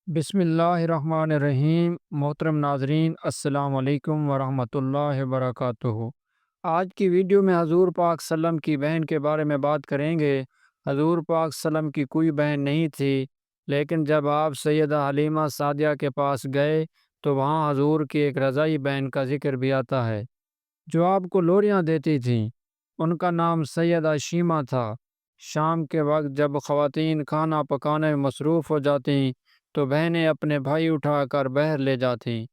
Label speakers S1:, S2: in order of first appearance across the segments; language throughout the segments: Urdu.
S1: بسم اللہ الرحمن الرحیم۔ محترم ناظرین، السلام علیکم ورحمۃ اللہ وبرکاتہ۔ آج کی ویڈیو میں حضور پاک وسلم کی بہن کے بارے میں بات کریں گے۔ حضور پاک وسلم کی کوئی بہن نہیں تھی، لیکن جب آپ سیدہ حلیمہ سعدیہ کے پاس گئے تو وہاں حضور کی ایک رضاعی بہن کا ذکر بھی آتا ہے جو آپ کو لوریاں دیتی تھیں۔ ان کا نام سیدہ شیمہ تھا۔ شام کے وقت جب خواتین کھانا پکانے میں مصروف ہو جاتیں تو بہنیں اپنے بھائی اٹھا کر باہر لے جاتیں،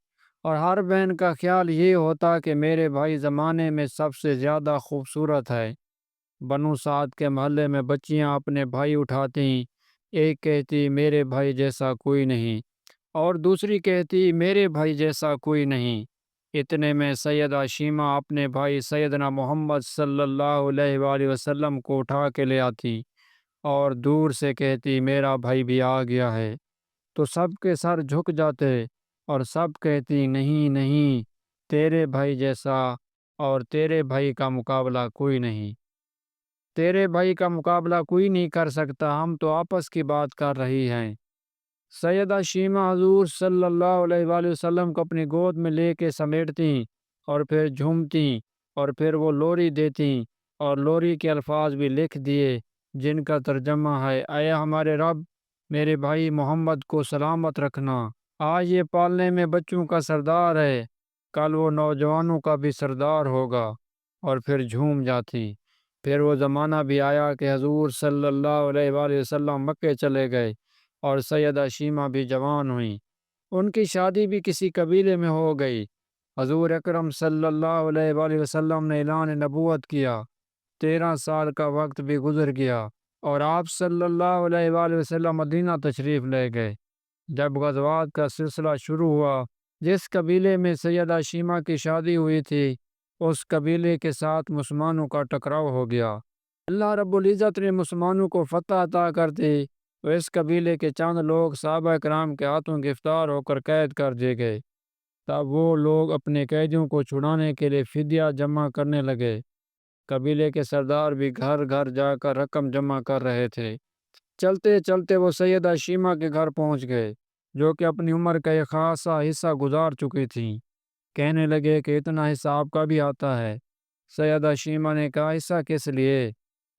S1: اور ہر بہن کا خیال یہ ہوتا کہ میرے بھائی زمانے میں سب سے زیادہ خوبصورت ہے۔ بنو سعد کے محلے میں بچیاں اپنے بھائی اٹھاتیں، ایک کہتی میرے بھائی جیسا کوئی نہیں، اور دوسری کہتی میرے بھائی جیسا کوئی نہیں۔ اتنے میں سیدہ شیمہ اپنے بھائی سیدنا محمد صلی اللہ علیہ وآلہ وسلم کو اٹھا کے لے آتی اور دور سے کہتی میرا بھائی بھی آ گیا ہے، تو سب کے سر جھک جاتے اور سب کہتی نہیں نہیں، تیرے بھائی جیسا اور تیرے بھائی کا مقابلہ کوئی نہیں، تیرے بھائی کا مقابلہ کوئی نہیں کر سکتا، ہم تو آپس کی بات کر رہی ہیں۔ سیدہ شیمہ حضور صلی اللہ علیہ وآلہ وسلم کو اپنی گود میں لے کے سمیٹتیں اور پھر جھومتیں، اور پھر وہ لوری دیتیں، اور لوری کے الفاظ بھی لکھ دیے جن کا ترجمہ ہے اے ہمارے رب، میرے بھائی محمد کو سلامت رکھنا۔ آج یہ پالنے میں بچوں کا سردار ہے، کل وہ نوجوانوں کا بھی سردار ہوگا، اور پھر جھوم جاتی۔ پھر وہ زمانہ بھی آیا کہ حضور صلی اللہ علیہ وآلہ وسلم مکے چلے گئے اور سیدہ شیمہ بھی جوان ہوئیں۔ ان کی شادی بھی کسی قبیلے میں ہو گئی۔ حضور اکرم صلی اللہ علیہ وآلہ وسلم نے اعلان نبوت کیا، 13 سال کا وقت بھی گزر گیا اور آپ صلی اللہ علیہ وآلہ وسلم مدینہ تشریف لے گئے۔ جب غزوات کا سلسلہ شروع ہوا، جس قبیلے میں سیدہ شیمہ کی شادی ہوئی تھی اس قبیلے کے ساتھ مسلمانوں کا ٹکراؤ ہو گیا۔ اللہ رب العزت نے مسلمانوں کو فتح عطا کر دی تو اس قبیلے کے چند لوگ صحابہ کرام کے ہاتھوں گرفتار ہو کر قید کر دیے گئے۔ تب وہ لوگ اپنے قیدیوں کو چھڑانے کے لیے فدیہ جمع کرنے لگے۔ قبیلے کے سردار بھی گھر گھر جا کر رقم جمع کر رہے تھے۔ چلتے چلتے وہ سیدہ شیمہ کے گھر پہنچ گئے، جو کہ اپنی عمر کا ایک خاصا حصہ گزار چکی تھیں۔ کہنے لگے کہ اتنا حصہ آپ کا بھی آتا ہے۔ سیدہ شیمہ نے کہا حصہ کس لیے؟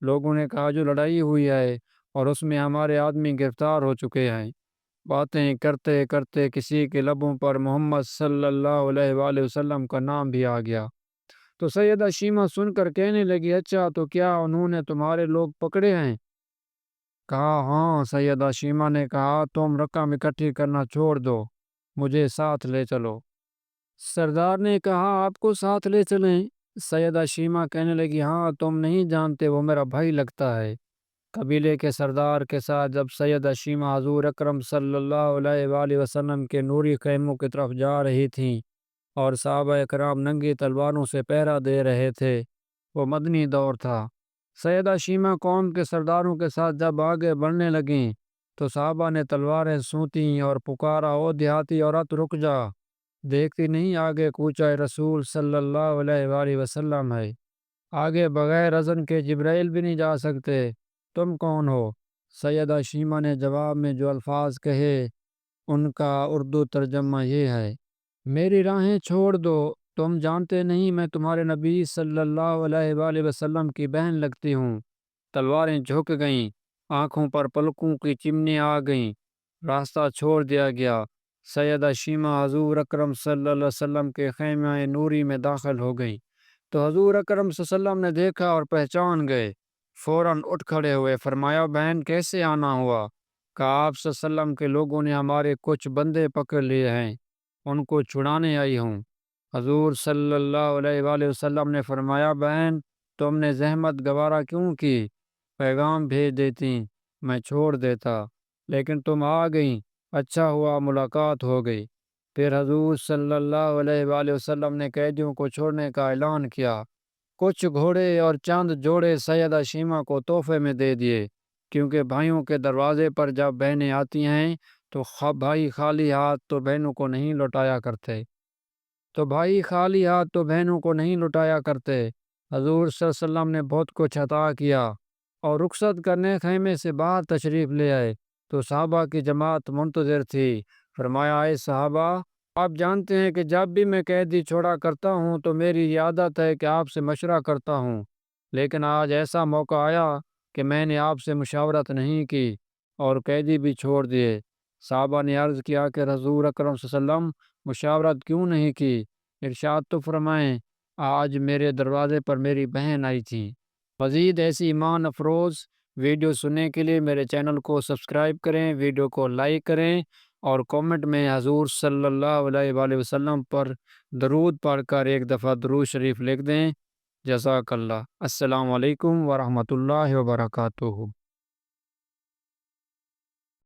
S1: لوگوں نے کہا جو لڑائی ہوئی ہے اور اس میں ہمارے آدمی گرفتار ہو چکے ہیں۔ باتیں کرتے کرتے کسی کے لبوں پر محمد صلی اللہ علیہ وآلہ وسلم کا نام بھی آ گیا، تو سیدہ شیمہ سن کر کہنے لگی اچھا، تو کیا انہوں نے تمہارے لوگ پکڑے ہیں؟ کہا ہاں۔ سیدہ شیمہ نے کہا تم رقم اکٹھی کرنا چھوڑ دو، مجھے ساتھ لے چلو۔ سردار نے کہا آپ کو ساتھ لے چلیں؟ سیدہ شیمہ کہنے لگی ہاں، تم نہیں جانتے وہ میرا بھائی لگتا ہے۔ قبیلے کے سردار کے ساتھ جب سیدہ شیمہ حضور اکرم صلی اللہ علیہ وآلہ وسلم کے نوری خیموں کی طرف جا رہی تھیں اور صحابہ کرام ننگی تلواروں سے پہرا دے رہے تھے، وہ مدنی دور تھا۔ سیدہ شیمہ قوم کے سرداروں کے ساتھ جب آگے بڑھنے لگیں تو صحابہ نے تلواریں سونتیں اور پکارا او دیہاتی عورت رک جا، دیکھتی نہیں آگے کوچہ رسول صلی اللہ علیہ وآلہ وسلم ہے، آگے بغیر اذن کے جبرائیل بھی نہیں جا سکتے، تم کون ہو؟ سیدہ شیمہ نے جواب میں جو الفاظ کہے ان کا اردو ترجمہ یہ ہے میری راہیں چھوڑ دو، تم جانتے نہیں میں تمہارے نبی صلی اللہ علیہ وآلہ وسلم کی بہن لگتی ہوں۔ تلواریں جھک گئیں، آنکھوں پر پلکوں کی چمنیں آ گئیں، راستہ چھوڑ دیا گیا۔ سیدہ شیمہ حضور اکرم صلی اللہ علیہ وسلم کے خیمہ نوری میں داخل ہو گئیں تو حضور اکرم صلی اللہ علیہ وسلم نے دیکھا اور پہچان گئے، فوراً اٹھ کھڑے ہوئے، فرمایا بہن کیسے آنا ہوا؟ کہا آپ صلی اللہ علیہ وسلم کے لوگوں نے ہمارے کچھ بندے پکڑ لیے ہیں، ان کو چھڑانے آئی ہوں۔ حضور صلی اللہ علیہ وآلہ وسلم نے فرمایا بہن تم نے زحمت گوارا کیوں کی؟ پیغام بھیج دیتی، میں چھوڑ دیتا، لیکن تم آ گئیں، اچھا ہوا ملاقات ہو گئی۔ پھر حضور صلی اللہ علیہ وآلہ وسلم نے قیدیوں کو چھوڑنے کا اعلان کیا۔ کچھ گھوڑے اور چند جوڑے سیدہ شیمہ کو تحفے میں دے دیے، کیونکہ بھائیوں کے دروازے پر جب بہنیں آتی ہیں تو بھائی خالی ہاتھ تو بہنوں کو نہیں لوٹایا کرتے، بہنوں کو نہیں لٹایا کرتے۔ حضور صلی اللہ علیہ وسلم نے بہت کچھ عطا کیا اور رخصت کرنے خیمے سے باہر تشریف لے آئے تو صحابہ کی جماعت منتظر تھی۔ فرمایا اے صحابہ، آپ جانتے ہیں کہ جب بھی میں قیدی چھوڑا کرتا ہوں تو میری یہ عادت ہے کہ آپ سے مشورہ کرتا ہوں، لیکن آج ایسا موقع آیا کہ میں نے آپ سے مشاورت نہیں کی اور قیدی بھی چھوڑ دیے۔ صحابہ نے عرض کیا کہ حضور اکرم صلی اللہ علیہ وسلم مشاورت کیوں نہیں کی؟ ارشاد تو فرمائیں، آج میرے دروازے پر میری بہن آئی تھی۔ مزید ایسی ایمان افروز ویڈیو سننے کے لیے میرے چینل کو سبسکرائب کریں، ویڈیو کو لائک کریں اور کومنٹ میں حضور صلی اللہ علیہ وآلہ وسلم پر درود پڑھ کر ایک دفعہ درود شریف لکھ دیں۔ جزاک اللہ۔ السلام علیکم ورحمۃ اللہ وبرکاتہ۔